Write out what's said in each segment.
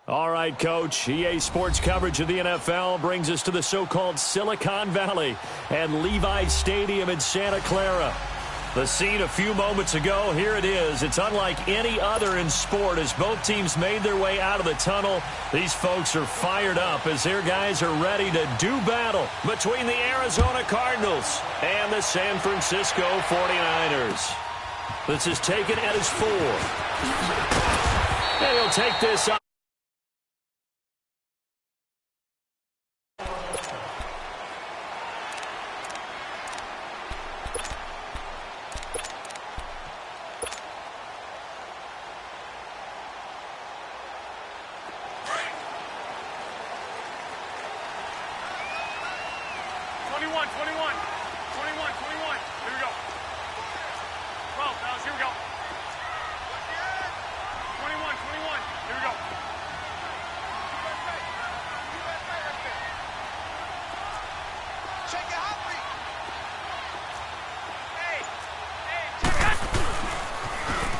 All right, Coach. EA Sports coverage of the NFL brings us to the so-called Silicon Valley and Levi Stadium in Santa Clara. The scene a few moments ago, here it is. It's unlike any other in sport as both teams made their way out of the tunnel. These folks are fired up as their guys are ready to do battle between the Arizona Cardinals and the San Francisco 49ers. This is taken at his 4. And he'll take this up.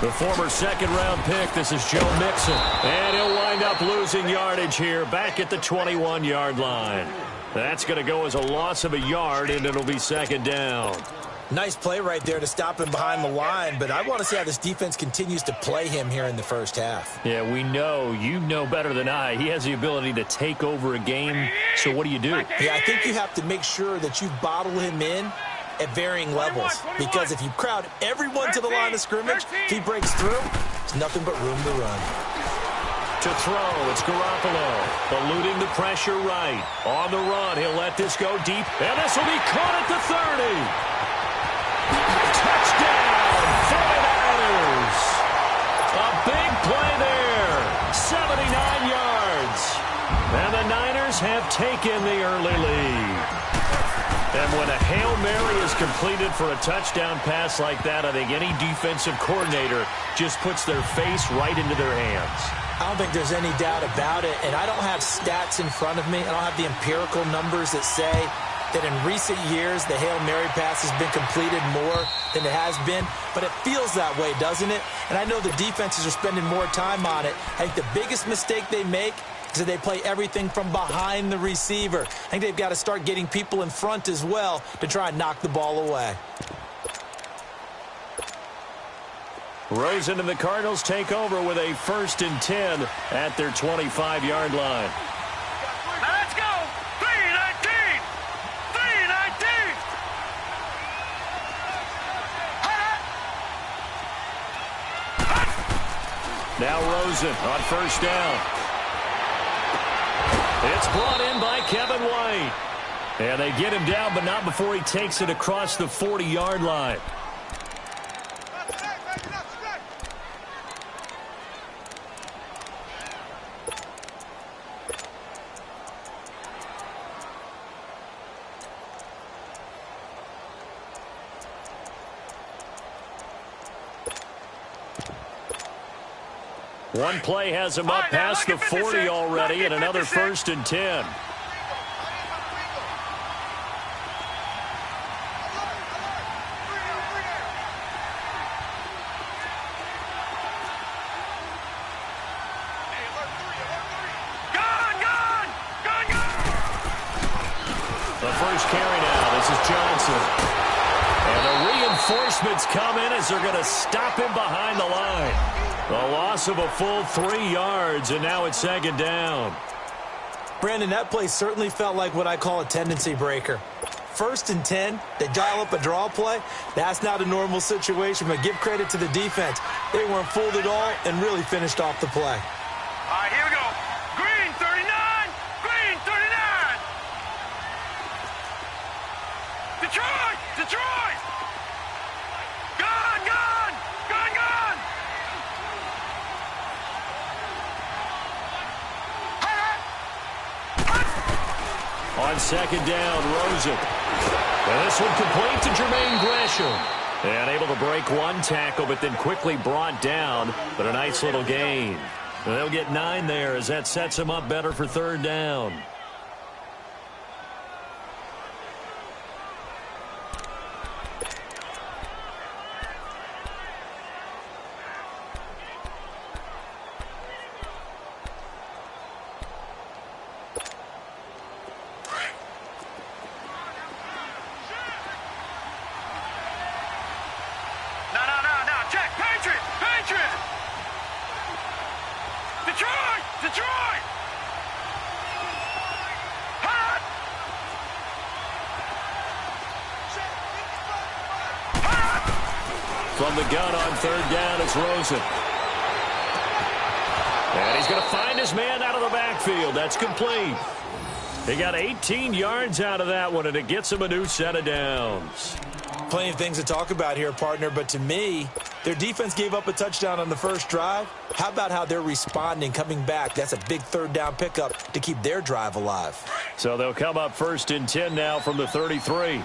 The former second-round pick, this is Joe Mixon. And he'll wind up losing yardage here back at the 21-yard line. That's going to go as a loss of a yard, and it'll be second down. Nice play right there to stop him behind the line, but I want to see how this defense continues to play him here in the first half. Yeah, we know. You know better than I. He has the ability to take over a game, so what do you do? Yeah, I think you have to make sure that you bottle him in at varying levels, because if you crowd everyone to the line of scrimmage, if he breaks through, there's nothing but room to run. To throw, it's Garoppolo, eluding the pressure right. On the run, he'll let this go deep, and this will be caught at the 30. Touchdown, 49ers. A big play there, 79 yards. And the Niners have taken the early lead. And when a Hail Mary is completed for a touchdown pass like that, I think any defensive coordinator just puts their face right into their hands. I don't think there's any doubt about it, and I don't have stats in front of me. I don't have the empirical numbers that say that in recent years the Hail Mary pass has been completed more than it has been, but it feels that way, doesn't it? And I know the defenses are spending more time on it. I think the biggest mistake they make is that they play everything from behind the receiver. I think they've got to start getting people in front as well to try and knock the ball away. Rosen and the Cardinals take over with a 1st and 10 at their 25-yard line. Let's go! 3-19! 3-19! Now Rosen on 1st down. It's brought in by Kevin White. And they get him down, but not before he takes it across the 40-yard line. One play has him up past the 40 already, and another 1st and 10. The first carry now, this is Johnson. And the reinforcements come in as they're going to stop him behind the line. The loss of a full 3 yards, and now it's second down. Brandon, that play certainly felt like what I call a tendency breaker. 1st and 10, they dial up a draw play. That's not a normal situation, but give credit to the defense. They weren't fooled at all and really finished off the play. All right, here we go. Green 39! Green 39! Detroit! Detroit! Gone! Gone! Gone! Gone! On second down, Rosen. And this one complete to Jermaine Gresham. And able to break one tackle, but then quickly brought down. But a nice little gain. They'll get 9 there as that sets them up better for 3rd down. Detroit! Hot! From the gun on third down, it's Rosen. And he's going to find his man out of the backfield. That's complete. He got 18 yards out of that one, and it gets him a new set of downs. Plenty of things to talk about here, partner, but to me, their defense gave up a touchdown on the first drive. How about how they're responding, coming back? That's a big third down pickup to keep their drive alive. So they'll come up 1st and 10 now from the 33.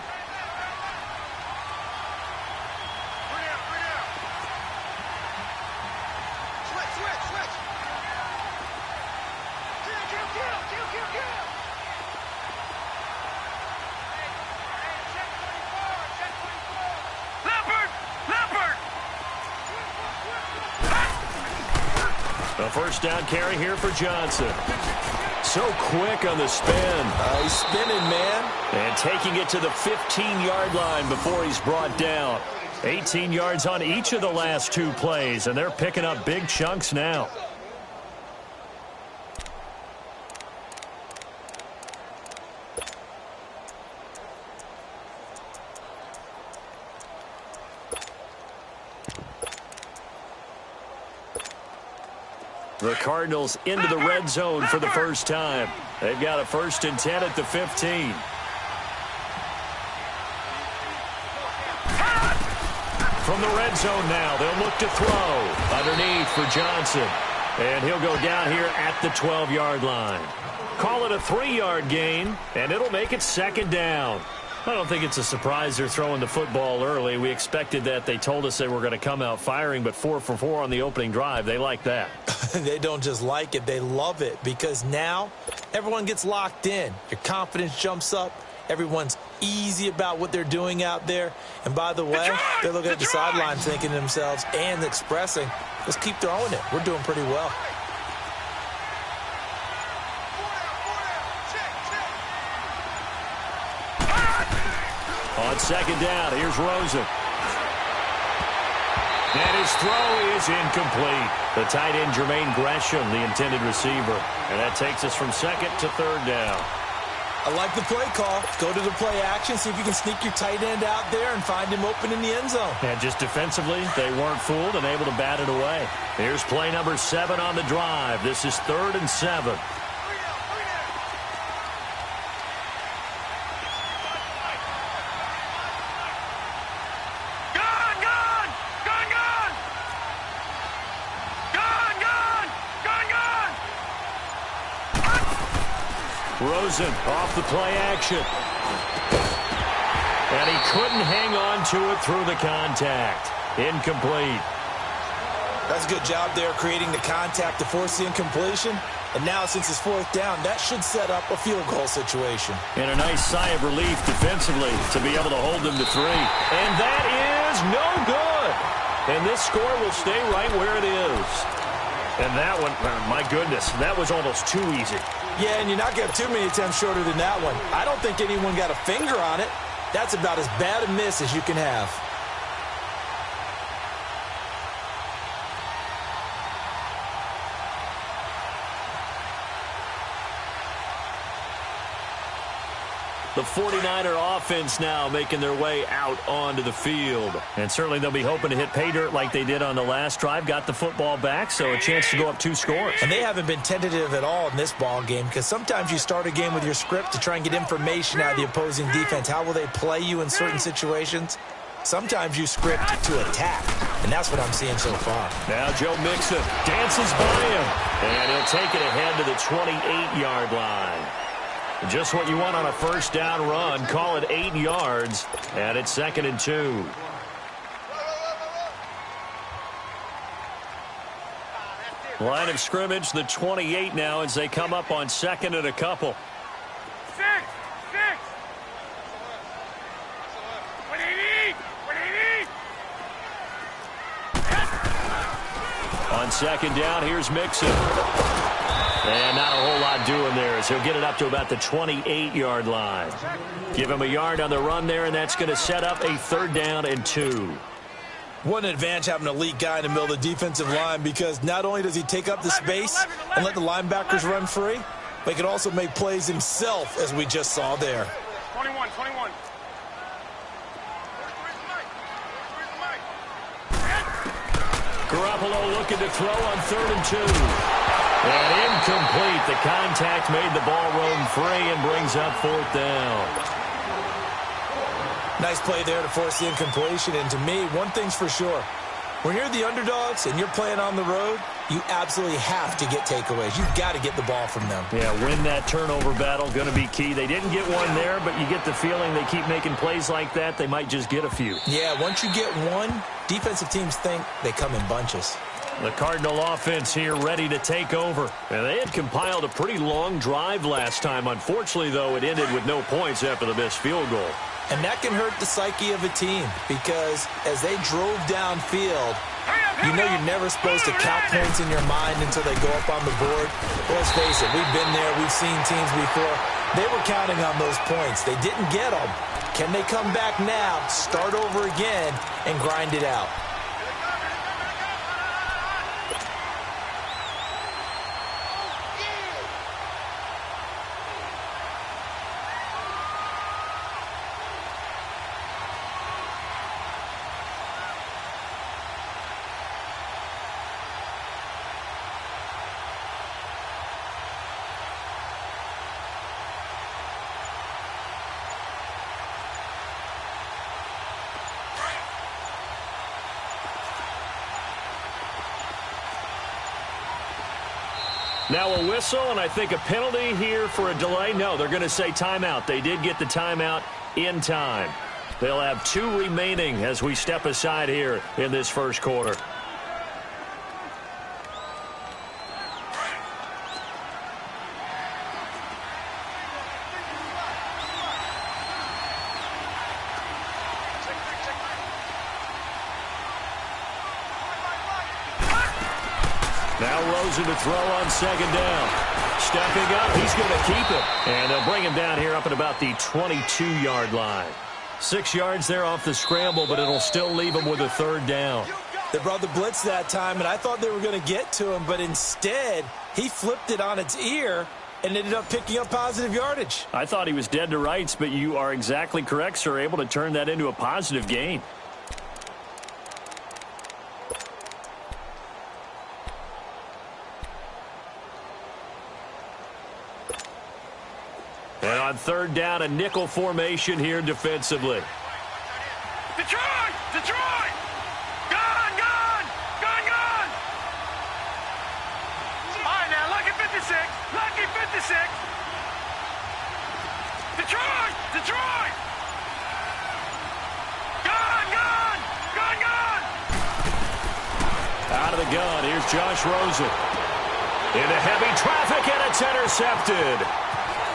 A first down carry here for Johnson. So quick on the spin. He's spinning, man. And taking it to the 15-yard line before he's brought down. 18 yards on each of the last 2 plays, and they're picking up big chunks now. The Cardinals into the red zone for the first time. They've got a 1st and 10 at the 15. From the red zone now, they'll look to throw underneath for Johnson. And he'll go down here at the 12-yard line. Call it a 3-yard gain, and it'll make it 2nd down. I don't think it's a surprise they're throwing the football early. We expected that. They told us they were going to come out firing, but 4 for 4 on the opening drive. They like that. They don't just like it, they love it, because now everyone gets locked in. Your confidence jumps up. Everyone's easy about what they're doing out there. And by the way, they're looking at the sideline thinking to themselves and expressing, let's keep throwing it. We're doing pretty well. On 2nd down, here's Rosen. And his throw is incomplete. The tight end, Jermaine Gresham, the intended receiver. And that takes us from 2nd to 3rd down. I like the play call. Go to the play action, see if you can sneak your tight end out there and find him open in the end zone. And just defensively, they weren't fooled and able to bat it away. Here's play number 7 on the drive. This is 3rd and 7. Rosen off the play action. And he couldn't hang on to it through the contact. Incomplete. That's a good job there creating the contact to force the incompletion. And now since it's 4th down, that should set up a field goal situation. And a nice sigh of relief defensively to be able to hold them to 3. And that is no good. And this score will stay right where it is. And that one, my goodness, that was almost too easy. Yeah, and you're not going to have too many attempts shorter than that one. I don't think anyone got a finger on it. That's about as bad a miss as you can have. The 49er offense now making their way out onto the field. And certainly they'll be hoping to hit pay dirt like they did on the last drive. Got the football back, so a chance to go up 2 scores. And they haven't been tentative at all in this ball game, because sometimes you start a game with your script to try and get information out of the opposing defense. How will they play you in certain situations? Sometimes you script to attack, and that's what I'm seeing so far. Now Joe Mixon dances by him, and he'll take it ahead to the 28-yard line. Just what you want on a first down run. Call it 8 yards, and it's 2nd and 2. Line of scrimmage, the 28 now as they come up on 2nd and a couple. 6. What do you need? On 2nd down, here's Mixon. And not a whole lot doing there as he'll get it up to about the 28-yard line. Give him a yard on the run there, and that's going to set up a 3rd down and 2. What an advantage having an elite guy in the middle of the defensive line, because not only does he take up the space and let the linebackers run free, but he can also make plays himself, as we just saw there. 21. Garoppolo looking to throw on 3rd and 2. And incomplete. The contact made the ball roam free and brings up 4th down. Nice play there to force the incompletion. And to me, one thing's for sure. When you're the underdogs and you're playing on the road, you absolutely have to get takeaways. You've got to get the ball from them. Yeah, win that turnover battle, going to be key. They didn't get one there, but you get the feeling they keep making plays like that, they might just get a few. Yeah, once you get one, defensive teams think they come in bunches. The Cardinal offense here ready to take over. And they had compiled a pretty long drive last time. Unfortunately, though, it ended with no points after the missed field goal. And that can hurt the psyche of a team, because as they drove downfield, you know you're never supposed to count points in your mind until they go up on the board. But let's face it, we've been there, we've seen teams before. They were counting on those points. They didn't get them. Can they come back now, start over again, and grind it out? Now a whistle, and I think a penalty here for a delay. No, they're going to say timeout. They did get the timeout in time. They'll have 2 remaining as we step aside here in this first quarter. Now Rosen to throw on 2nd down. Stepping up, he's going to keep it. And they'll bring him down here up at about the 22-yard line. 6 yards there off the scramble, but it'll still leave him with a 3rd down. They brought the blitz that time, and I thought they were going to get to him, but instead he flipped it on its ear and ended up picking up positive yardage. I thought he was dead to rights, but you are exactly correct, sir, able to turn that into a positive gain. And on 3rd down, a nickel formation here defensively. Detroit! Detroit! Gone! Gone! Gone! Gone! All right, now, lucky 56. Lucky 56. Detroit! Detroit! Gone! Gone! Gone! Gone! Out of the gun, here's Josh Rosen. Into heavy traffic, and it's intercepted.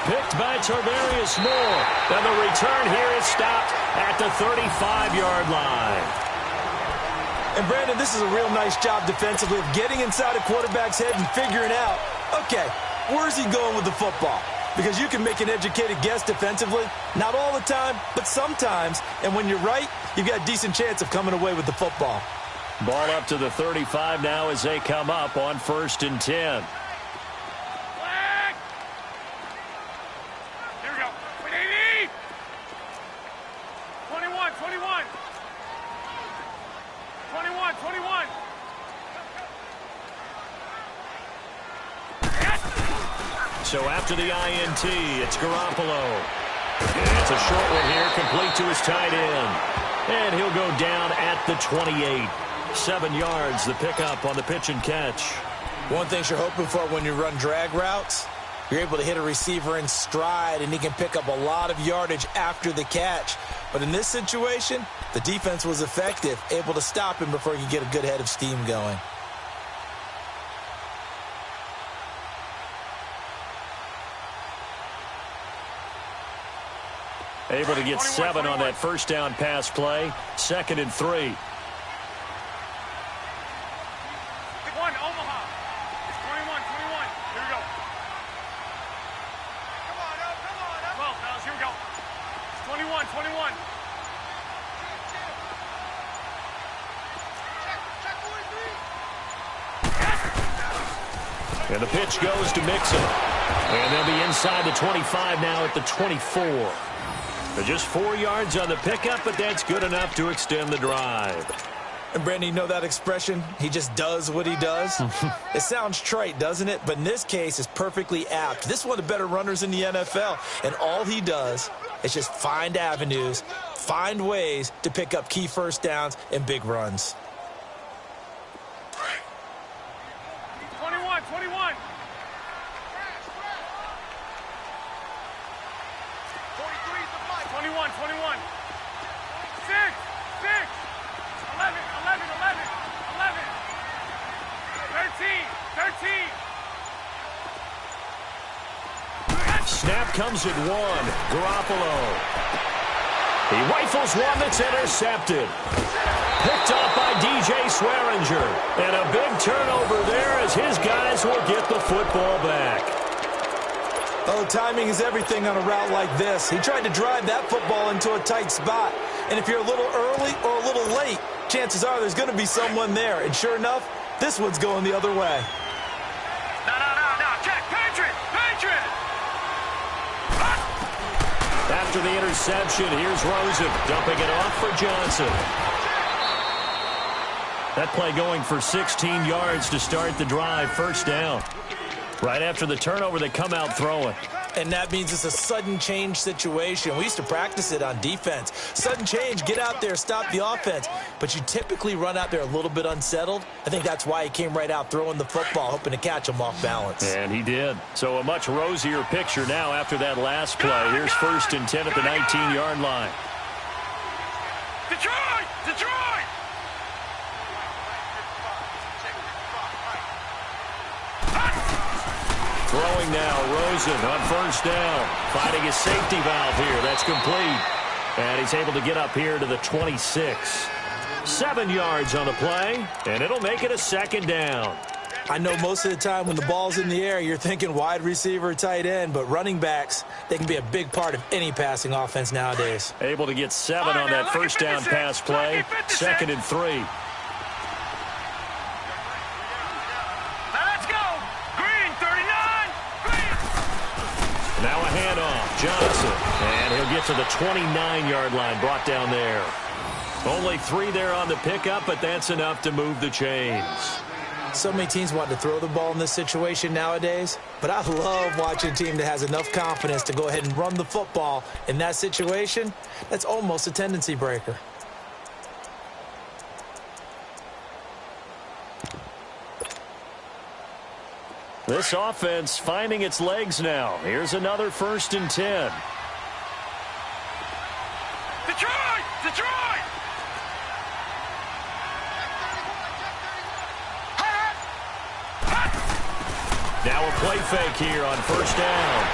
Picked by Tarvarius Moore. And the return here is stopped at the 35-yard line. And, Brandon, this is a real nice job defensively of getting inside a quarterback's head and figuring out, okay, where's he going with the football? Because you can make an educated guess defensively. Not all the time, but sometimes. And when you're right, you've got a decent chance of coming away with the football. Ball up to the 35 now as they come up on 1st and 10. So after the INT, it's Garoppolo. And it's a short one here, complete to his tight end. And he'll go down at the 28. 7 yards, the pickup on the pitch and catch. One thing you're hoping for when you run drag routes, you're able to hit a receiver in stride, and he can pick up a lot of yardage after the catch. But in this situation, the defense was effective, able to stop him before he could get a good head of steam going. Able to get 7 on that first down pass play. 2nd and 3. One, Omaha. It's 21. Here we go. Come on up. Well, fellas, here we go. It's 21. And the pitch goes to Mixon. And they'll be inside the 25 now at the 24. They're just 4 yards on the pickup, but that's good enough to extend the drive. And, Brandon, you know that expression? He just does what he does? It sounds trite, doesn't it? But in this case, it's perfectly apt. This is one of the better runners in the NFL. And all he does is just find avenues, find ways to pick up key first downs and big runs. 21, 21. 21, 21. 6, 6. 11, 11, 11, 11. 13, 13. Snap comes at 1. Garoppolo. He rifles one that's intercepted. Picked off by DJ Swearinger. And a big turnover there as his guys will get the football back. Oh, timing is everything on a route like this. He tried to drive that football into a tight spot. And if you're a little early or a little late, chances are there's going to be someone there. And sure enough, this one's going the other way. No. Check. Patriot. After the interception, here's Rosen dumping it off for Johnson. That play going for 16 yards to start the drive. First down. Right after the turnover, they come out throwing. And that means it's a sudden change situation. We used to practice it on defense. Sudden change, get out there, stop the offense. But you typically run out there a little bit unsettled. I think that's why he came right out throwing the football, hoping to catch him off balance. And he did. So a much rosier picture now after that last play. Here's 1st and 10 at the 19-yard line. Detroit! Throwing now, Rosen on 1st down. Finding his safety valve here. That's complete. And he's able to get up here to the 26. 7 yards on the play, and it'll make it a 2nd down. I know most of the time when the ball's in the air, you're thinking wide receiver, tight end, but running backs, they can be a big part of any passing offense nowadays. Able to get 7 on that 1st down pass play. 2nd and 3. Now a handoff, Johnson, and he'll get to the 29-yard line, brought down there. Only 3 there on the pickup, but that's enough to move the chains. So many teams want to throw the ball in this situation nowadays, but I love watching a team that has enough confidence to go ahead and run the football in that situation. That's almost a tendency breaker. This offense finding its legs now. Here's another 1st and 10. Detroit! Now a play fake here on 1st down.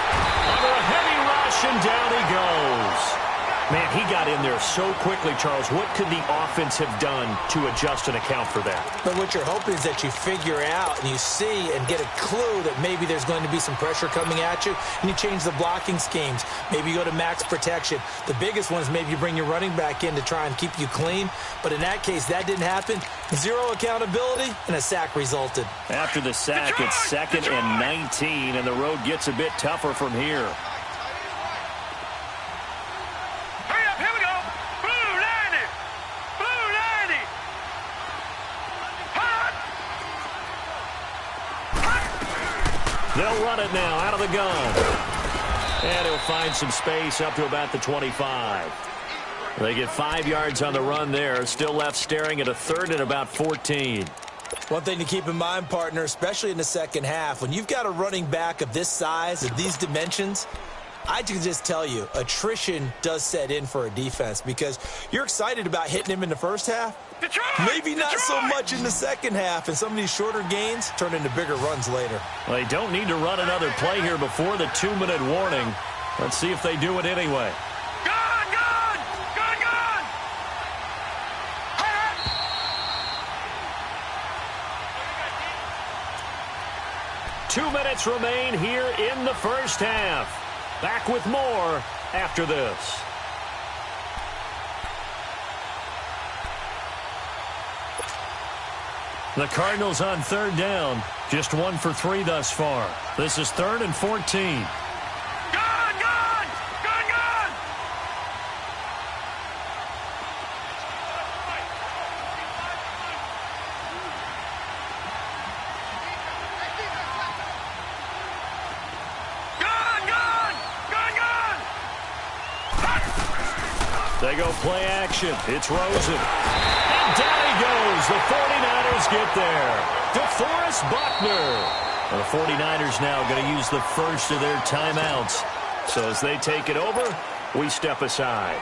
Under a heavy rush, and down he goes. Man, he got in there so quickly, Charles. What could the offense have done to adjust and account for that? But what you're hoping is that you figure out and you see and get a clue that maybe there's going to be some pressure coming at you, and you change the blocking schemes. Maybe you go to max protection. The biggest one is maybe you bring your running back in to try and keep you clean. But in that case, that didn't happen. 0 accountability, and a sack resulted. After the sack, it's 2nd and 19, and the road gets a bit tougher from here. They'll run it now out of the gun. And he'll find some space up to about the 25. They get 5 yards on the run there. Still left staring at a 3rd and about 14. One thing to keep in mind, partner, especially in the second half, when you've got a running back of this size, of these dimensions, I can just tell you, attrition does set in for a defense because you're excited about hitting him in the first half. Detroit! Maybe not so much in the second half, and some of these shorter gains turn into bigger runs later. Well, they don't need to run another play here before the 2-minute warning. Let's see if they do it anyway. Gone! 2 minutes remain here in the first half. Back with more after this. The Cardinals on 3rd down. Just 1 for 3 thus far. This is 3rd and 14. They go play action. It's Rosen. And down he goes. The 49ers get there. DeForest Buckner. The 49ers now going to use the first of their timeouts. So as they take it over, we step aside.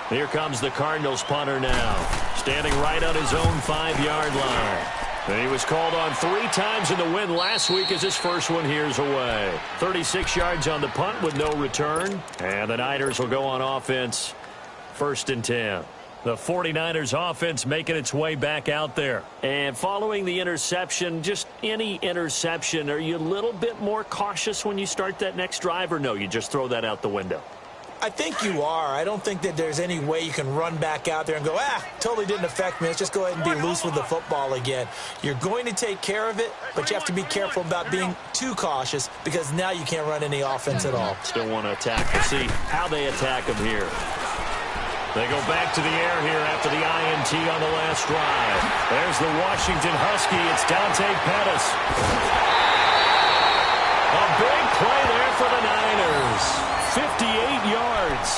Here comes the Cardinals punter now. Standing right on his own 5-yard line. And he was called on 3 times in the win last week as his first one here's away. 36 yards on the punt with no return. And the Niners will go on offense. 1st and 10. The 49ers offense making its way back out there. And following the interception, just any interception, are you a little bit more cautious when you start that next drive, or no, you just throw that out the window? I think you are. I don't think that there's any way you can run back out there and go, totally didn't affect me. Let's just go ahead and be loose with the football again. You're going to take care of it, but you have to be careful about being too cautious because now you can't run any offense at all. Still want to attack. We'll see how they attack him here. They go back to the air here after the INT on the last drive. There's the Washington Husky. It's Dante Pettis. A big play there for the Niners. 58 yards.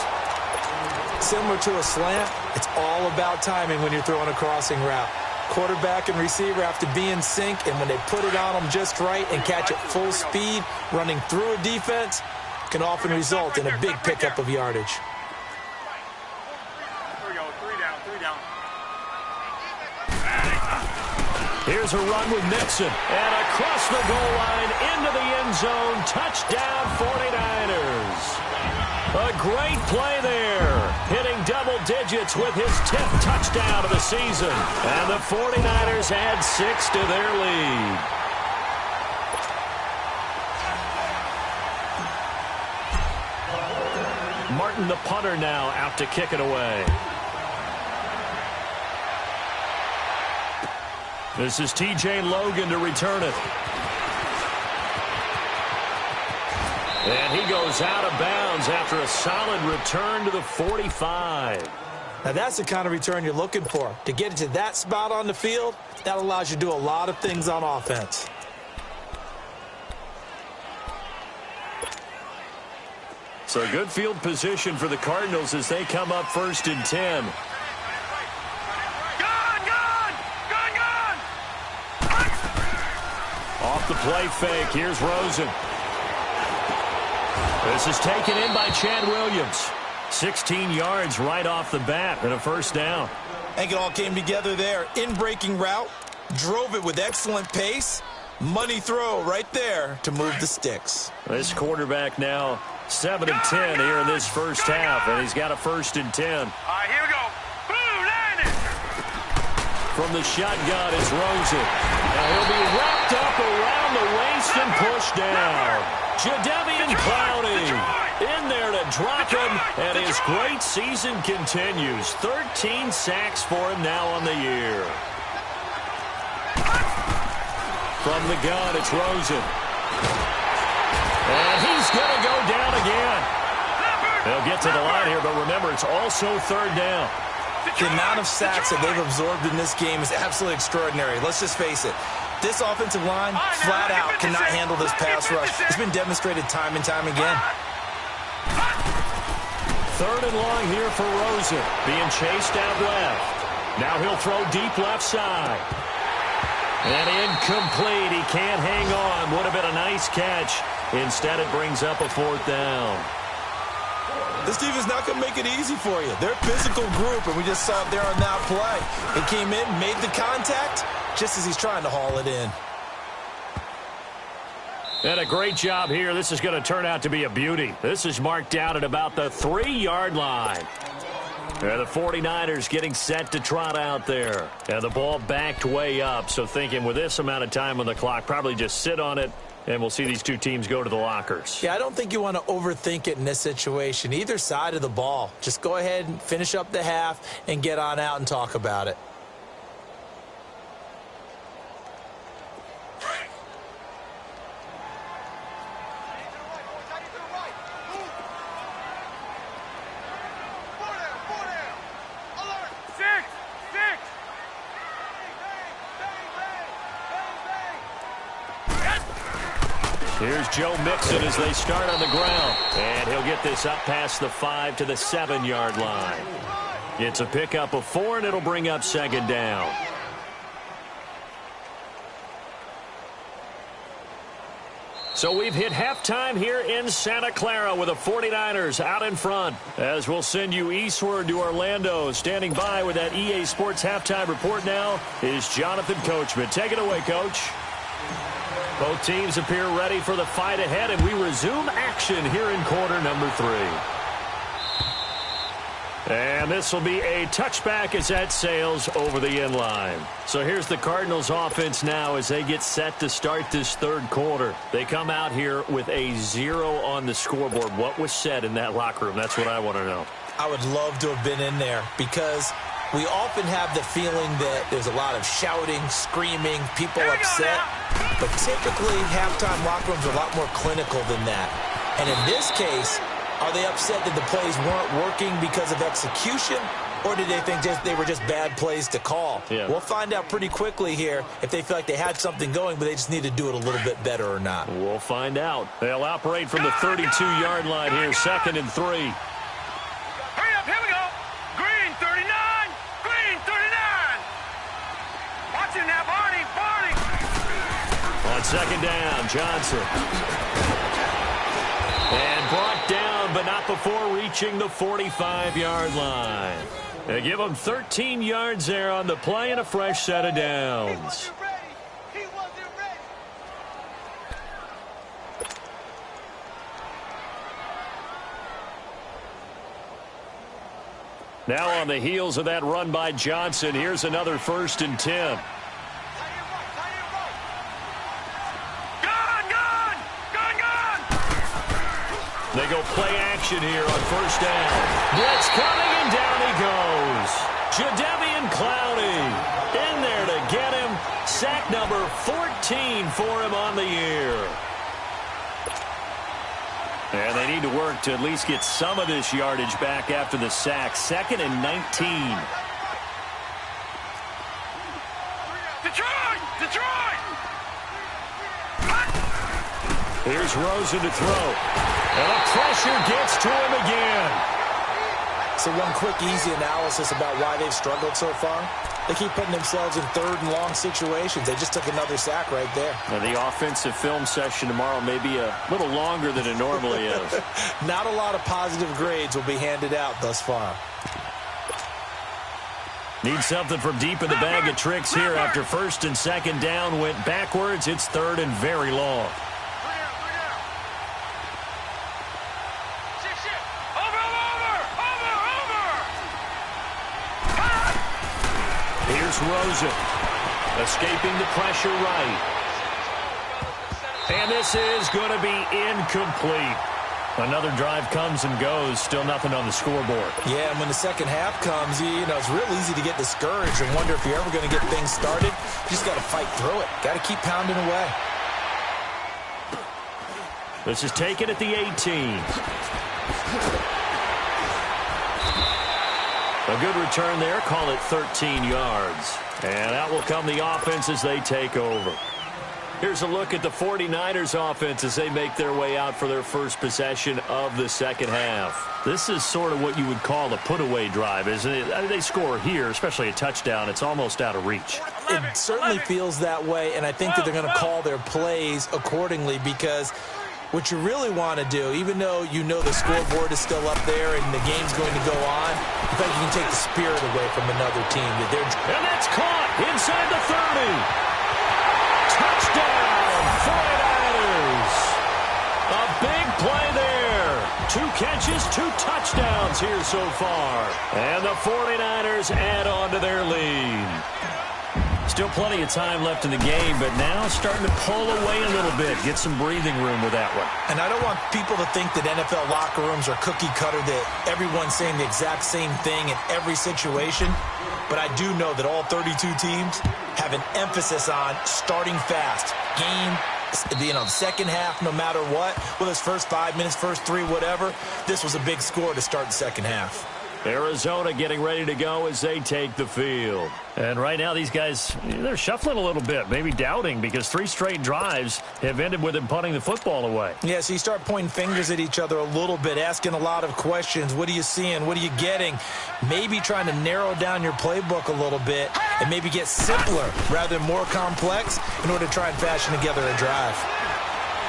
Similar to a slant, it's all about timing when you're throwing a crossing route. Quarterback and receiver have to be in sync, and when they put it on them just right and catch it full speed, running through a defense can often result in a big pickup of yardage. Here's a run with Nixon. And across the goal line into the end zone. Touchdown 49ers. A great play there. Hitting double digits with his 10th touchdown of the season. And the 49ers add 6 to their lead. Martin, the punter, now out to kick it away. This is T.J. Logan to return it. And he goes out of bounds after a solid return to the 45. Now that's the kind of return you're looking for. To get to that spot on the field, that allows you to do a lot of things on offense. So good field position for the Cardinals as they come up 1st and 10. Off the play fake, here's Rosen. This is taken in by Chad Williams. 16 yards right off the bat and a 1st down. I think it all came together there. In-breaking route, drove it with excellent pace. Money throw right there to move the sticks. This quarterback now 7 of 10 here in this first half, and he's got a 1st and 10. All right, here we go. Boom, landed. From the shotgun, it's Rosen. Now he'll be wrapped up around the waist and pushed down. Jadeveon Clowney in there to drop him, and his great season continues. 13 sacks for him now on the year. From the gun, it's Rosen. And he's going to go down again. They'll get to the line here, but remember, it's also 3rd down. The amount of sacks that they've absorbed in this game is absolutely extraordinary. Let's just face it. This offensive line, flat out, cannot handle this pass rush. It's been demonstrated time and time again. 3rd and long here for Rosen. Being chased out left. Now he'll throw deep left side. And incomplete. He can't hang on. Would have been a nice catch. Instead, it brings up a 4th down. This team is not going to make it easy for you. They're a physical group, and we just saw it there on that play. He came in, made the contact, just as he's trying to haul it in. And a great job here. This is going to turn out to be a beauty. This is marked out at about the 3-yard line. And the 49ers getting set to trot out there. And the ball backed way up. So thinking with this amount of time on the clock, probably just sit on it, and we'll see these two teams go to the lockers. Yeah, I don't think you want to overthink it in this situation. Either side of the ball. Just go ahead and finish up the half and get on out and talk about it. Here's Joe Mixon as they start on the ground. And he'll get this up past the 5 to the 7-yard line. It's a pickup of 4, and it'll bring up second down. So we've hit halftime here in Santa Clara with the 49ers out in front. As we'll send you eastward to Orlando. Standing by with that EA Sports halftime report now is Jonathan Coachman. Take it away, Coach. Both teams appear ready for the fight ahead, and we resume action here in quarter number 3. And this will be a touchback as that sails over the end line. So here's the Cardinals offense now as they get set to start this third quarter. They come out here with a 0 on the scoreboard. What was said in that locker room? That's what I want to know. I would love to have been in there because we often have the feeling that there's a lot of shouting, screaming, people upset. But typically, halftime locker rooms are a lot more clinical than that. And in this case, are they upset that the plays weren't working because of execution, or did they think they were just bad plays to call? Yeah. We'll find out pretty quickly here if they feel like they had something going, but they just need to do it a little bit better or not. We'll find out. They'll operate from the 32-yard line here, 2nd and 3. Hurry up, here we go. Green 39, green 39. Watch it now, Barney. On second down, Johnson. And brought down, but not before reaching the 45-yard line. They give them 13 yards there on the play and a fresh set of downs. He wasn't ready. Now on the heels of that run by Johnson, here's another 1st and 10. They go play action here on 1st down. Blitz coming, and down he goes. Jadeveon Clowney in there to get him. Sack number 14 for him on the year. And they need to work to at least get some of this yardage back after the sack. 2nd and 19. Detroit! Here's Rosen to throw. And the pressure gets to him again. So one quick, easy analysis about why they've struggled so far. They keep putting themselves in 3rd and long situations. They just took another sack right there. Now, the offensive film session tomorrow may be a little longer than it normally is. Not a lot of positive grades will be handed out thus far. Need something from deep in the bag of tricks here after 1st and 2nd down went backwards. It's 3rd and very long. Rosen escaping the pressure right. And this is going to be incomplete. Another drive comes and goes. Still nothing on the scoreboard. Yeah, and when the second half comes, it's real easy to get discouraged and wonder if you're ever going to get things started. You just got to fight through it. Got to keep pounding away. This is taken at the 18. A good return there. Call it 13 yards. And out will come the offense as they take over. Here's a look at the 49ers offense as they make their way out for their first possession of the second half. This is sort of what you would call a put-away drive, isn't it? I mean, they score here, especially a touchdown. It's almost out of reach. It certainly feels that way, and I think that they're going to call their plays accordingly because what you really want to do, even though you know the scoreboard is still up there and the game's going to go on, I think you can take the spirit away from another team. And that's caught inside the 30. Touchdown, 49ers. A big play there. 2 catches, 2 touchdowns here so far. And the 49ers add on to their lead. Still plenty of time left in the game, but now starting to pull away a little bit. Get some breathing room with that one. And I don't want people to think that NFL locker rooms are cookie cutter, that everyone's saying the exact same thing in every situation. But I do know that all 32 teams have an emphasis on starting fast. Game, the second half, no matter what, whether it's first 5 minutes, first 3, whatever. This was a big score to start the second half. Arizona getting ready to go as they take the field. And right now these guys, they're shuffling a little bit, maybe doubting, because 3 straight drives have ended with them punting the football away. Yeah, so you start pointing fingers at each other a little bit, asking a lot of questions. What are you seeing? What are you getting? Maybe trying to narrow down your playbook a little bit and maybe get simpler rather than more complex in order to try and fashion together a drive.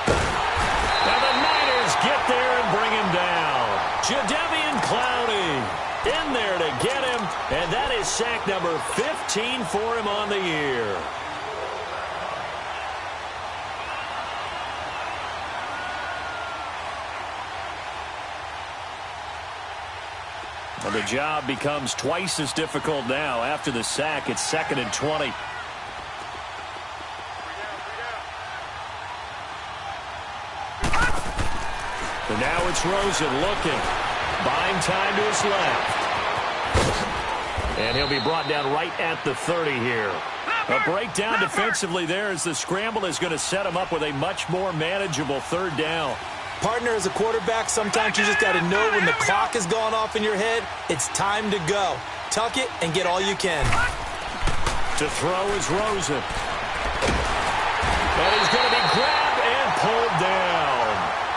And the Niners get there and bring him down. Jadeveon Clowney in there to get him, and that is sack number 15 for him on the year. Well, the job becomes twice as difficult now. After the sack, it's 2nd and 20. And now it's Rosen looking. Buying time to his left. And he'll be brought down right at the 30 here. A breakdown defensively there as the scramble is going to set him up with a much more manageable 3rd down. Partner, as a quarterback, sometimes you just got to know when the clock has gone off in your head, it's time to go. Tuck it and get all you can. To throw is Rosen. And he's going to be grabbed and pulled down.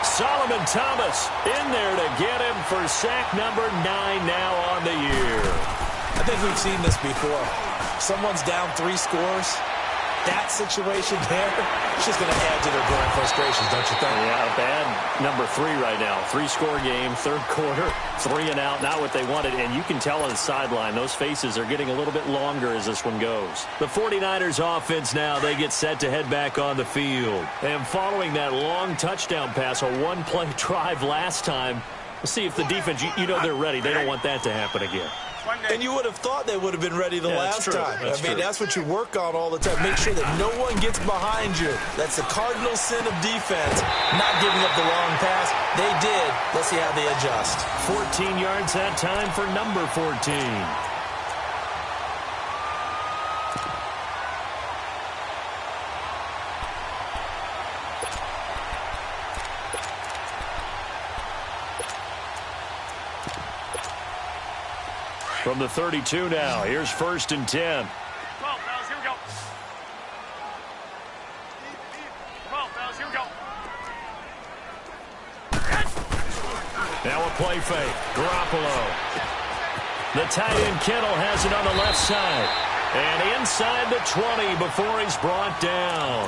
Solomon Thomas in there to get him for sack number 9 now on the year. I think we've seen this before. Someone's down 3 scores. That situation there, it's just going to add to their growing frustrations, don't you think? Yeah, bad number 3 right now. 3-score game, 3rd quarter, 3 and out, not what they wanted. And you can tell on the sideline, those faces are getting a little bit longer as this one goes. The 49ers offense now, they get set to head back on the field. And following that long touchdown pass, a 1-play drive last time, we'll see if the defense, you know they're ready. They don't want that to happen again. And you would have thought they would have been ready the last time. That's what you work on all the time. Make sure that no one gets behind you. That's the cardinal sin of defense, not giving up the long pass. They did. Let's see how they adjust. 14 yards that time for number 14. From the 32 now, here's 1st and 10. 12, fellas, here we go. 12, fellas, here we go. Now a play fake. Garoppolo. The tight end Kittle has it on the left side. And inside the 20 before he's brought down.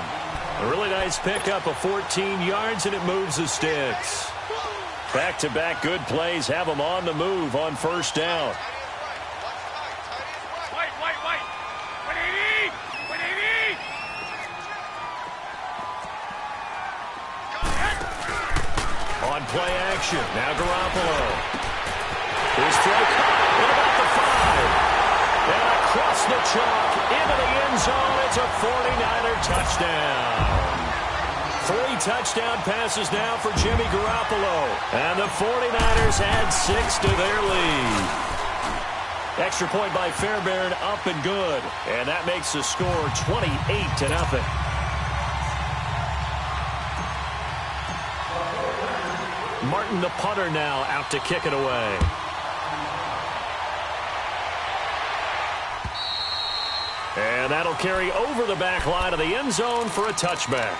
A really nice pickup of 14 yards, and it moves the sticks. Back-to-back good plays have them on the move on 1st down. On play action. Now Garoppolo. His throw caught at about the 5. And across the chalk into the end zone. It's a 49er touchdown. 3 touchdown passes now for Jimmy Garoppolo. And the 49ers add 6 to their lead. Extra point by Fairbairn, up and good. And that makes the score 28-0. Martin, the punter, now out to kick it away. And that'll carry over the back line of the end zone for a touchback.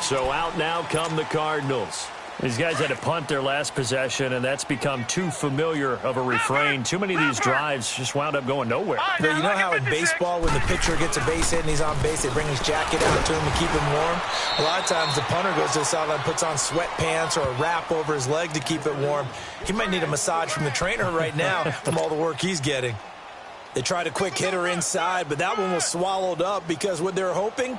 So out now come the Cardinals. These guys had to punt their last possession, and that's become too familiar of a refrain. Too many of these drives just wound up going nowhere. But you know how in baseball, when the pitcher gets a base hit and he's on base, they bring his jacket out to him to keep him warm? A lot of times the punter goes to the sideline, puts on sweatpants or a wrap over his leg to keep it warm. He might need a massage from the trainer right now from all the work he's getting. They tried a quick hitter inside, but that one was swallowed up because what they're hoping,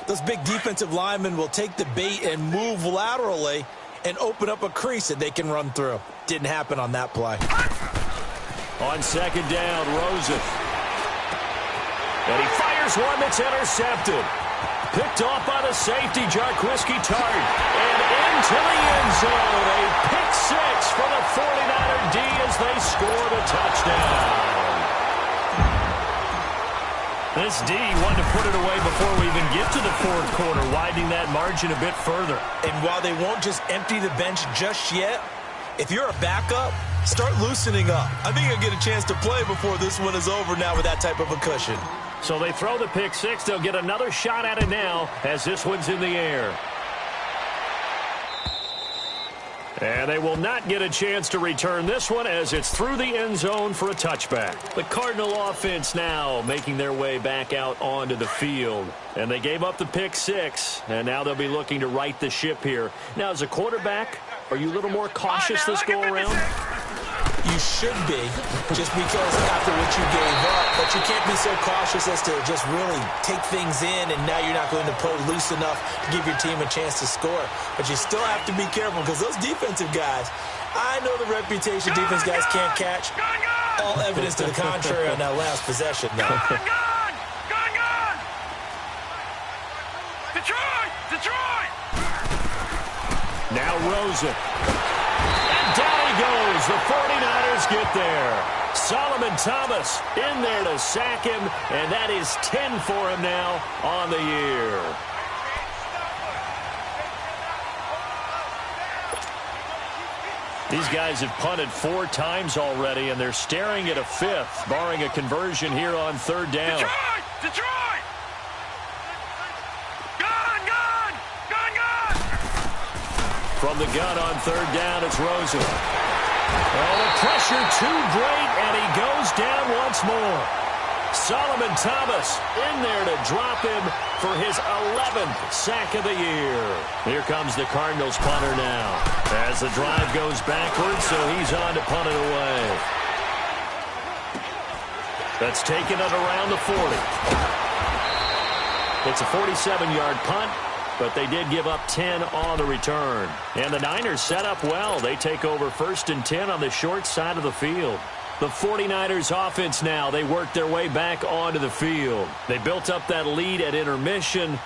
those big defensive linemen will take the bait and move laterally and open up a crease that they can run through. Didn't happen on that play. On 2nd down, Rosen. And he fires one that's intercepted. Picked off by the safety, Jarquiski Tart. And into the end zone. A pick 6 for the 49er D as they score the touchdown. This D wanted to put it away before we even get to the 4th quarter, widening that margin a bit further. And while they won't just empty the bench just yet, if you're a backup, start loosening up. I think he'll get a chance to play before this one is over now with that type of a cushion. So they throw the pick six. They'll get another shot at it now as this one's in the air. And they will not get a chance to return this one as it's through the end zone for a touchback. The Cardinal offense now making their way back out onto the field. And they gave up the pick six, and now they'll be looking to right the ship here. Now, as a quarterback, are you a little more cautious this go-around? You should be, just because after what you gave up, but you can't be so cautious as to just really take things in, and now you're not going to play loose enough to give your team a chance to score. But you still have to be careful because those defensive guys, I know the reputation defense guys can't catch. All evidence to the contrary on that last possession, though. Gone! Detroit! Now Rosen. Down he goes. The 49ers get there. Solomon Thomas in there to sack him, and that is 10 for him now on the year. These guys have punted 4 times already, and they're staring at a 5th, barring a conversion here on 3rd down. Detroit! From the gun on 3rd down, it's Rosen. Oh, the pressure too great, and he goes down once more. Solomon Thomas in there to drop him for his 11th sack of the year. Here comes the Cardinals punter now as the drive goes backwards, so he's on to punt it away. That's taken at around the 40. It's a 47-yard punt, but they did give up 10 on the return. And the Niners set up well. They take over 1st and 10 on the short side of the field. The 49ers offense now, they work their way back onto the field. They built up that lead at intermission,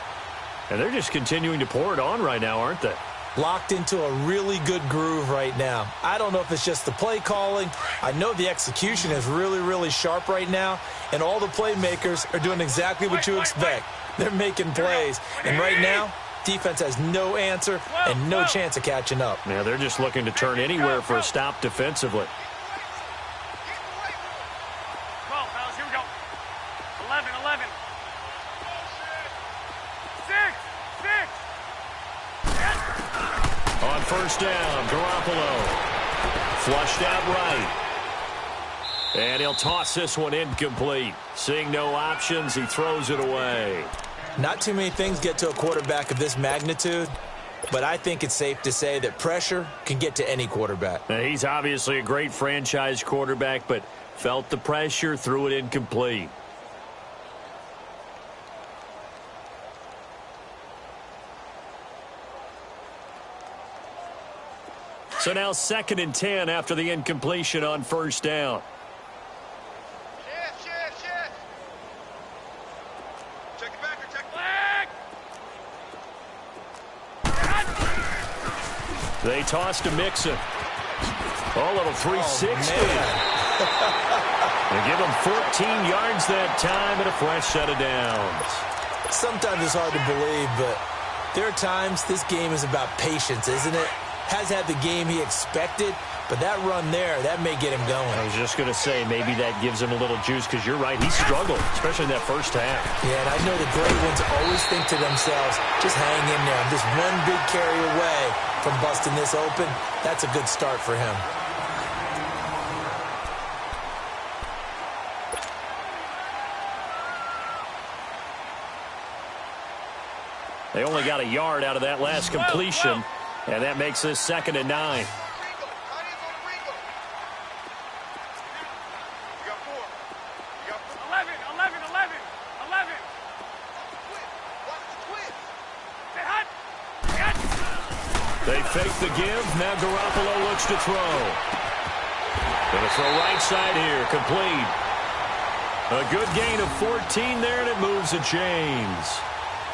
and they're just continuing to pour it on right now, aren't they? Locked into a really good groove right now. I don't know if it's just the play calling. I know the execution is really, really sharp right now, and all the playmakers are doing exactly what you expect. They're making plays, and right now, defense has no answer and no chance of catching up. Yeah, they're just looking to turn anywhere for a stop defensively. 12, fellas, here we go. 11. 6. On 1st down, Garoppolo. Flushed out right. And he'll toss this one incomplete. Seeing no options, he throws it away. Not too many things get to a quarterback of this magnitude, but I think it's safe to say that pressure can get to any quarterback. Now, he's obviously a great franchise quarterback, but felt the pressure, threw it incomplete. So now 2nd and 10 after the incompletion on 1st down. They toss to Mixon. Oh, little 360. They give him 14 yards that time and a fresh set of downs. Sometimes it's hard to believe, but there are times this game is about patience, isn't it? Has had the game he expected, but that run there, that may get him going. I was just going to say, maybe that gives him a little juice, because you're right, he struggled, especially in that first half. Yeah, and I know the great ones always think to themselves, just hang in there. I'm just one big carry away from busting this open. That's a good start for him. They only got a yard out of that last completion, and that makes this 2nd and 9. They fake the give. Now Garoppolo looks to throw. Going to throw right side here. Complete. A good gain of 14 there, and it moves the chains.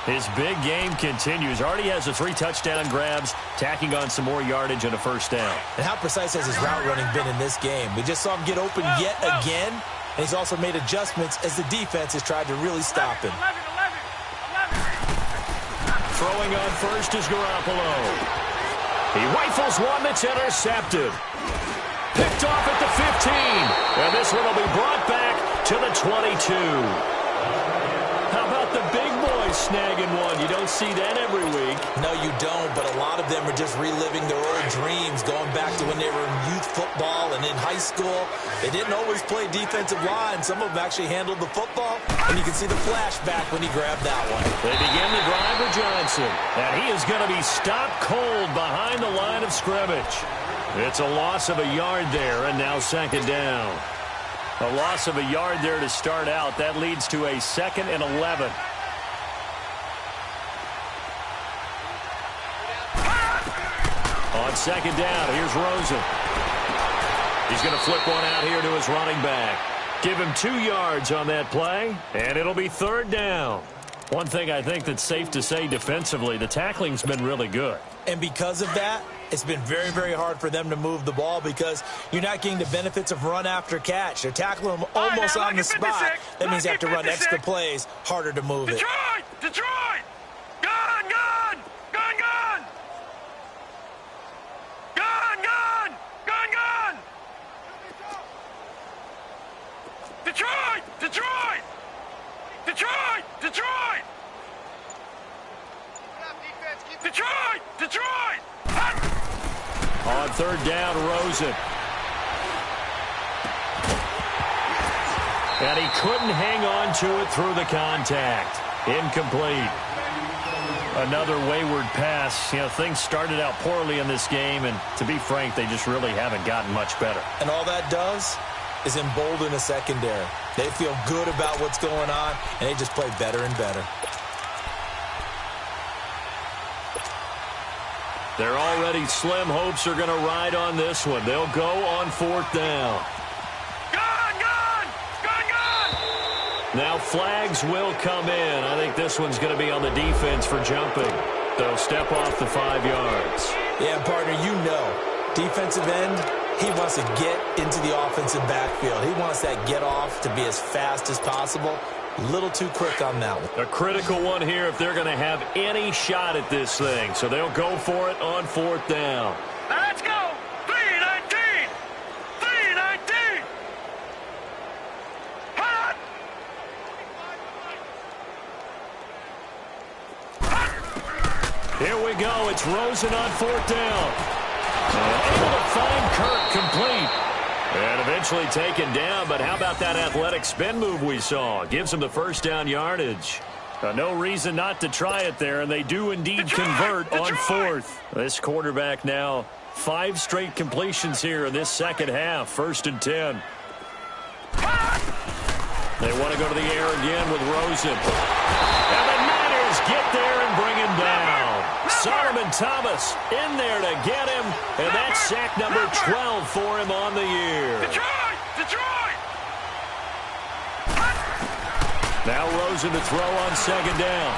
His big game continues. Already has the 3 touchdown grabs, tacking on some more yardage and a 1st down. And how precise has his route running been in this game? We just saw him get open yet again, and he's also made adjustments as the defense has tried to really stop him. 11. Throwing on first is Garoppolo. He rifles one that's intercepted. Picked off at the 15. And this one will be brought back to the 22. How about the big boys snagging one? You don't see that every week. No, you don't, but a lot of them are just reliving their old dreams, going back to when they were in youth football and in high school. They didn't always play defensive line. Some of them actually handled the football, and you can see the flashback when he grabbed that one. They begin the drive with Johnson, and he is going to be stopped cold behind the line of scrimmage. It's a loss of a yard there, and now second down. A loss of a yard there to start out. That leads to a 2nd and 11. On second down, here's Rosen. He's going to flip one out here to his running back. Give him 2 yards on that play, and it'll be third down. One thing I think that's safe to say defensively, the tackling's been really good. And because of that, it's been very, very hard for them to move the ball because you're not getting the benefits of run after catch. They're tackling them almost on the spot. That means you have to run extra plays, harder to move it. Detroit! Gun! Gun! Gun! Gun! Gun! Gun! Gun! Gun! Detroit! Detroit! Detroit! Detroit! Detroit! Detroit! On third down, Rosen. And he couldn't hang on to it through the contact. Incomplete. Another wayward pass. You know, things started out poorly in this game, and to be frank, they just really haven't gotten much better. And all that does is embolden a secondary. They feel good about what's going on, and they just play better and better. They're already slim hopes are going to ride on this one. They'll go on fourth down. Gun! Gun! Gun! Gun! Now flags will come in. I think this one's going to be on the defense for jumping. They'll step off the 5 yards. Yeah, partner, you know, defensive end, he wants to get into the offensive backfield. He wants that get off to be as fast as possible. A little too quick on that one. A critical one here if they're going to have any shot at this thing. So they'll go for it on fourth down. Now let's go! 3-19! 3-19! Hot! Here we go. It's Rosen on fourth down. And able to find Kirk complete. And eventually taken down, but how about that athletic spin move we saw? Gives him the first down yardage. No reason not to try it there, and they do indeed convert on fourth. This quarterback now 5 straight completions here in this second half. 1st and 10. They want to go to the air again with Rosen. And the Niners get there and bring him down. Solomon Thomas in there to get him, and that's sack number 12 for him on the year. Detroit! Detroit! Now Rosen to throw on second down.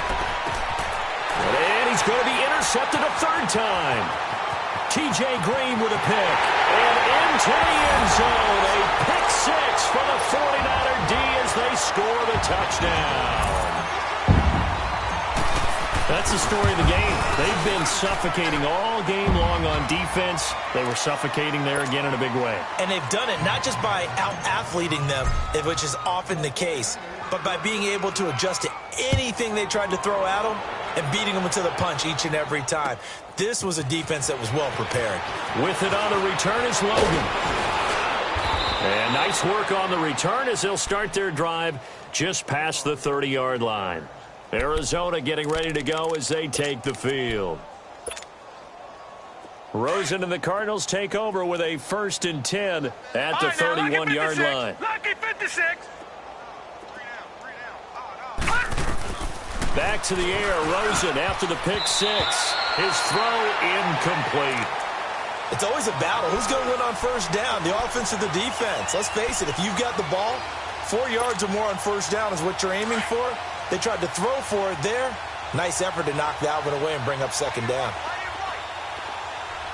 And he's going to be intercepted a third time. T.J. Green with a pick. And into the end zone. A pick 6 for the 49er D as they score the touchdown. That's the story of the game. They've been suffocating all game long on defense. They were suffocating there again in a big way. And they've done it not just by out-athleting them, which is often the case, but by being able to adjust to anything they tried to throw at them and beating them into the punch each and every time. This was a defense that was well prepared. With it on the return is Logan. And nice work on the return as they'll start their drive just past the 30-yard line. Arizona getting ready to go as they take the field. Rosen and the Cardinals take over with a 1st and 10 at the 31-yard line. Lucky 56. Back to the air, Rosen after the pick 6. His throw incomplete. It's always a battle. Who's going to win on first down, the offense or the defense? Let's face it, if you've got the ball, 4 yards or more on first down is what you're aiming for. They tried to throw for it there. Nice effort to knock that one away and bring up second down.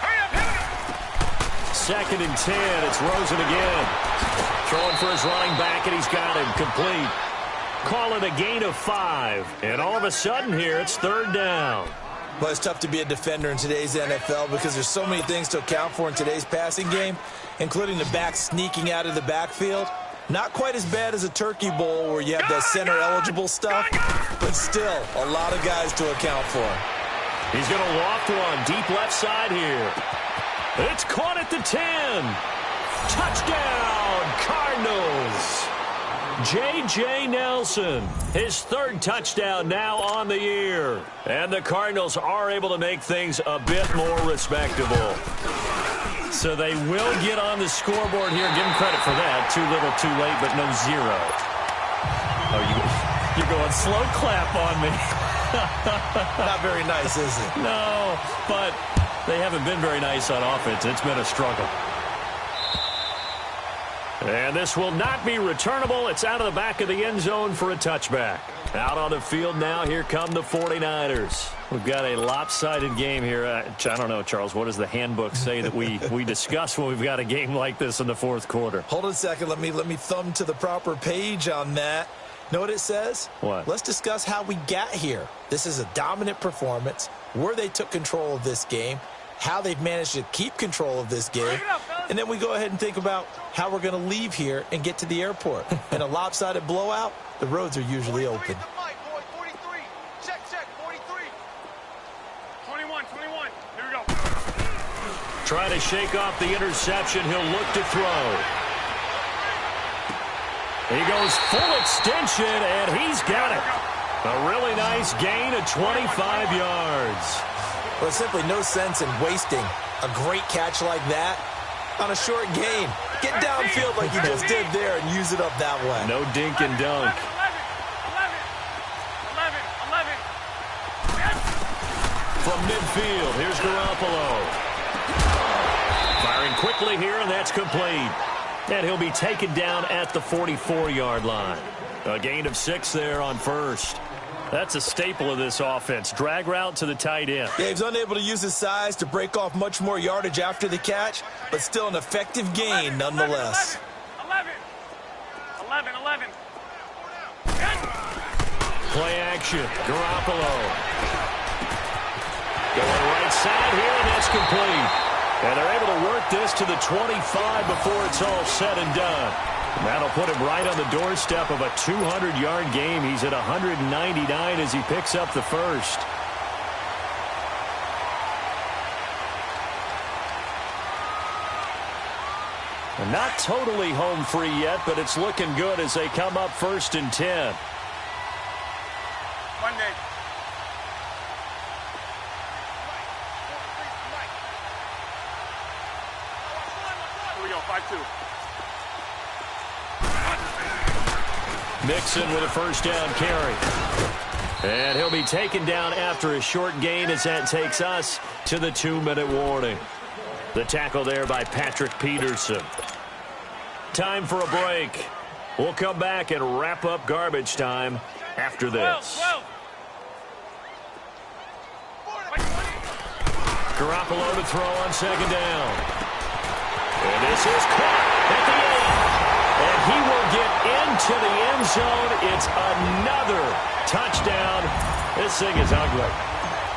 Hurry up, hurry up. 2nd and 10. It's Rosen again. Throwing for his running back, and he's got him complete. Call it a gain of 5. And all of a sudden here, it's third down. Well, it's tough to be a defender in today's NFL because there's so many things to account for in today's passing game, including the back sneaking out of the backfield. Not quite as bad as a turkey bowl where you have the center-eligible stuff, but still a lot of guys to account for. He's going to loft one deep left side here. It's caught at the 10. Touchdown, Cardinals. J.J. Nelson, his third touchdown now on the year. And the Cardinals are able to make things a bit more respectable. So they will get on the scoreboard here. Give them credit for that. Too little, too late, but no zero. Oh, you're going slow clap on me. Not very nice, is it? No, but they haven't been very nice on offense. It's been a struggle. And this will not be returnable. It's out of the back of the end zone for a touchback. Out on the field now, here come the 49ers. We've got a lopsided game here. I don't know, Charles, what does the handbook say that we discuss when we've got a game like this in the fourth quarter? Hold on a second. Let me thumb to the proper page on that. Know what it says? What? Let's discuss how we got here. This is a dominant performance, where they took control of this game, how they've managed to keep control of this game, and then we go ahead and think about how we're going to leave here and get to the airport. In a lopsided blowout, the roads are usually open. 43. Check, 43. 21. Here we go. Trying to shake off the interception. He'll look to throw. He goes full extension, and he's got it. A really nice gain of 25 yards. Well, simply no sense in wasting a great catch like that on a short gain. Get downfield like you just did there and use it up that way. No dink and dunk. 11. From midfield, here's Garoppolo. Firing quickly here, and that's complete. And he'll be taken down at the 44-yard line. A gain of 6 there on first. That's a staple of this offense. Drag route to the tight end. Yeah, he's unable to use his size to break off much more yardage after the catch, but still an effective gain nonetheless. 11. Play action. Garoppolo. Going right side here, and that's complete. And they're able to work this to the 25 before it's all said and done. And that'll put him right on the doorstep of a 200-yard game. He's at 199 as he picks up the first. And not totally home free yet, but it's looking good as they come up 1st and 10. Monday. Here we go, 5-2. Mixon with a first down carry. And he'll be taken down after a short gain as that takes us to the 2-minute warning. The tackle there by Patrick Peterson. Time for a break. We'll come back and wrap up garbage time after this. 12. Garoppolo to throw on second down. And this is caught at the end. And he will get into the end zone. It's another touchdown. This thing is ugly.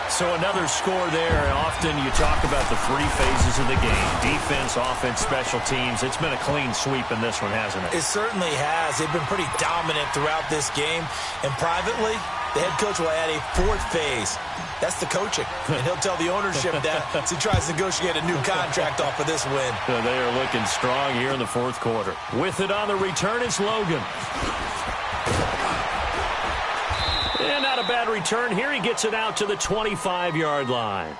So another score there. Often you talk about the 3 phases of the game. Defense, offense, special teams. It's been a clean sweep in this one, hasn't it? It certainly has. They've been pretty dominant throughout this game. And privately, the head coach will add a 4th phase. That's the coaching. And he'll tell the ownership that as he tries to negotiate a new contract off of this win. So they are looking strong here in the 4th quarter. With it on the return, it's Logan. And not a bad return here. He gets it out to the 25-yard line.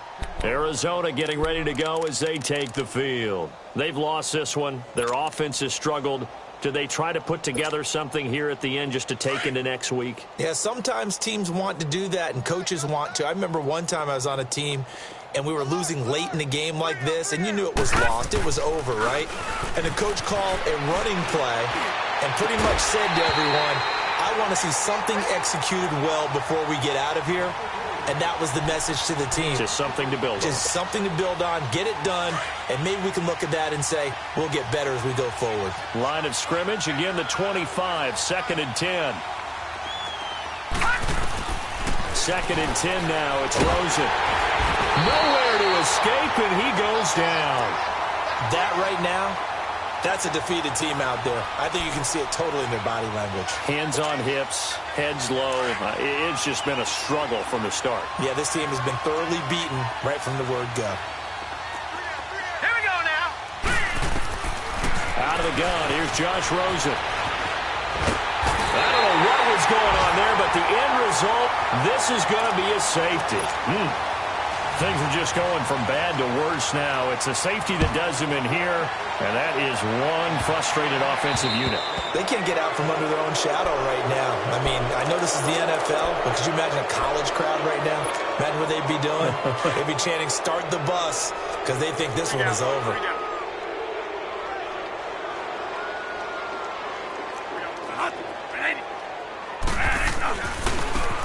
Arizona getting ready to go as they take the field. They've lost this one. Their offense has struggled. Do they try to put together something here at the end just to take into next week? Yeah, sometimes teams want to do that and coaches want to. I remember one time I was on a team and we were losing late in the game like this, and you knew it was lost. It was over, right? And the coach called a running play and pretty much said to everyone, I want to see something executed well before we get out of here. And that was the message to the team. Just something to build on. Just something to build on, get it done, and maybe we can look at that and say, we'll get better as we go forward. Line of scrimmage, again the 25, 2nd and 10. 2nd and 10 now. It's Rosen. Nowhere to escape, and he goes down. That right now, that's a defeated team out there. I think you can see it totally in their body language. Hands on hips, heads low. It's just been a struggle from the start. Yeah, this team has been thoroughly beaten right from the word go. Here we go now. Out of the gun, here's Josh Rosen. I don't know what was going on there, but the end result, this is going to be a safety. Things are just going from bad to worse now. It's a safety that does him in here, and that is one frustrated offensive unit. They can't get out from under their own shadow right now. I mean, I know this is the NFL, but could you imagine a college crowd right now? Imagine what they'd be doing. They'd be chanting, "Start the bus," because they think this one is over.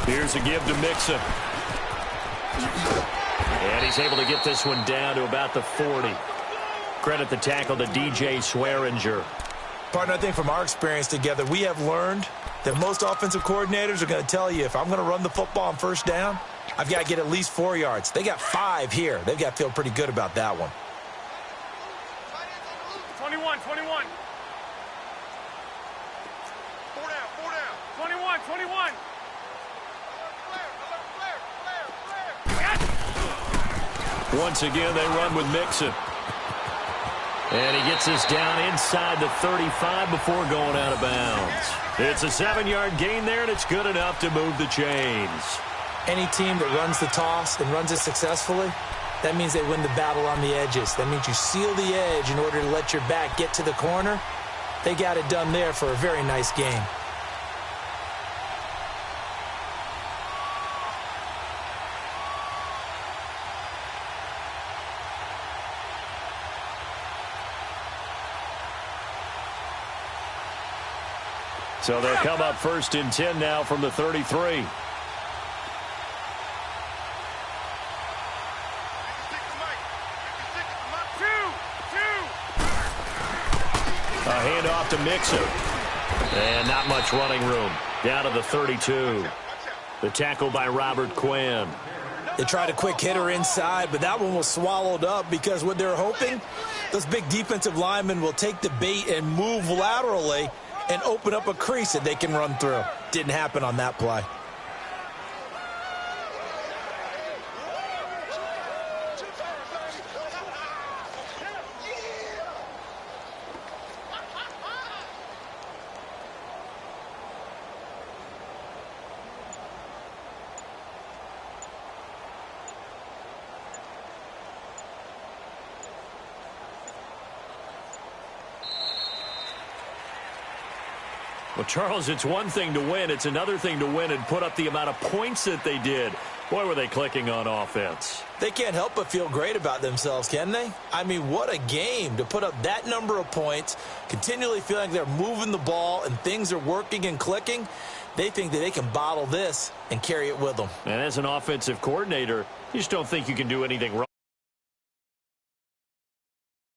Here's a give to Mixon. And he's able to get this one down to about the 40. Credit the tackle to DJ Swearinger. Partner, I think from our experience together, we have learned that most offensive coordinators are going to tell you, if I'm going to run the football on first down, I've got to get at least 4 yards. They got 5 here. They've got to feel pretty good about that one. 21. 4 down. 21. Once again, they run with Mixon. And he gets this down inside the 35 before going out of bounds. It's a 7-yard gain there, and it's good enough to move the chains. Any team that runs the toss and runs it successfully, that means they win the battle on the edges. That means you seal the edge in order to let your back get to the corner. They got it done there for a very nice game. So they'll come up 1st and 10 now from the 33. A handoff to Mixon. And not much running room. Down to the 32. The tackle by Robert Quinn. They tried a quick hitter inside, but that one was swallowed up because what they're hoping, those big defensive linemen will take the bait and move laterally and open up a crease that they can run through. Didn't happen on that play. Well, Charles, it's one thing to win. It's another thing to win and put up the amount of points that they did. Boy, were they clicking on offense. They can't help but feel great about themselves, can they? I mean, what a game to put up that number of points, continually feeling like they're moving the ball and things are working and clicking. They think that they can bottle this and carry it with them. And as an offensive coordinator, you just don't think you can do anything wrong.